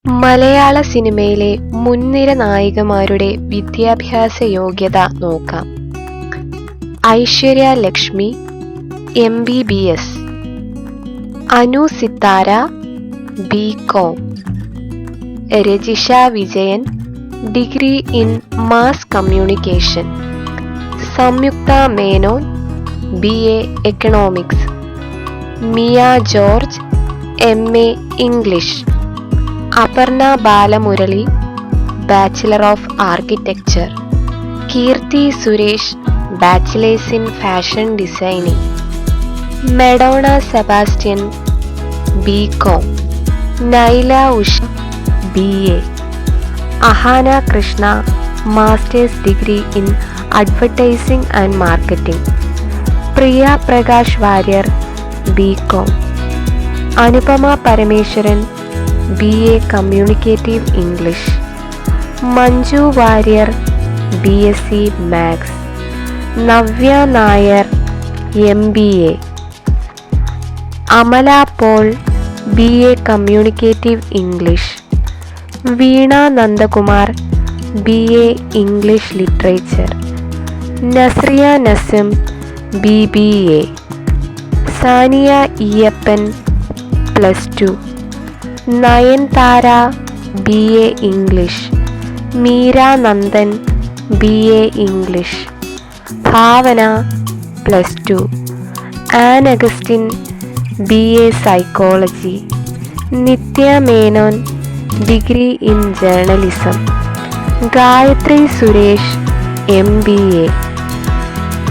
മലയാള സിനിമയിലെ മുൻനിര നായികമാരുടെ വിദ്യാഭ്യാസ യോഗ്യത നോക്കാം. Aishwarya Lakshmi MBBS, Anu Sithara BCom, Rajisha Vijayan degree in mass communication, Samyuktha Menon BA economics, Mia George MA English, Aparna Balamurali bachelor of architecture, Keerthy Suresh bachelors in fashion designing, Madonna Sebastian BCom, Nyla Usha BA, Ahaana Krishna masters degree in advertising and marketing, Priya Prakash Varrier BCom, Anupama Parameswaran BA communicative English, Manju Warrier BSc maths, Navya Nair MBA, Amala Paul BA communicative English, Veena Nandakumar BA English literature, Nazriya Nazim BBA, Saniya Iyappan +2, Nayanthara BA English, Meera Nandan BA English, Bhavana +2, Ann Augustine BA psychology, Nithya Menen degree in journalism, Gayathri Suresh MBA,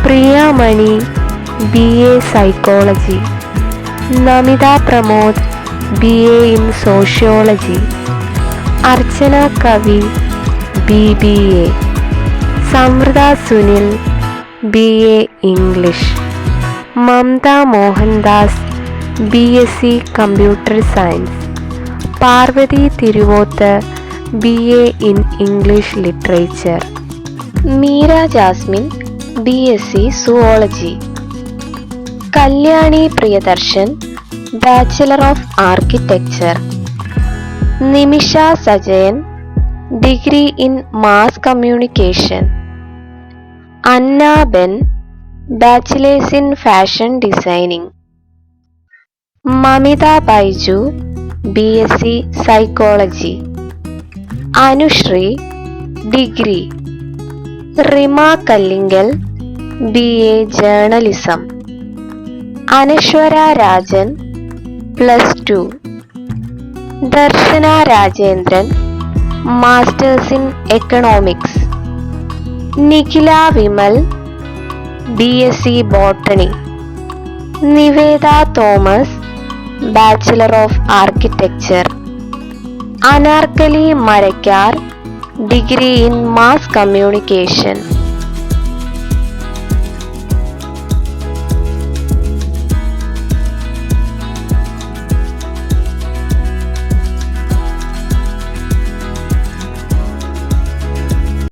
Priyamani BA psychology, Namitha Pramod BA in sociology, Archana Kavi BBA, Samvrutha Sunil BA English, Mamta Mohandas BSc computer science, Parvathy Thiruvothu BA in English literature, Meera Jasmine BSc zoology, Kalyani Priyadarshan bachelor of architecture, Nimisha Sajayan degree in mass communication, Anna Ben bachelors in fashion designing, Mamitha Baiju BSc psychology, Anusree degree, Rima Kallingal BA journalism, Anaswara Rajan +2, Darshana Rajendran masters in economics, Nikhila Vimal BSc botany, Nivetha Thomas bachelor of architecture, Anarkali Marikar degree in mass communication.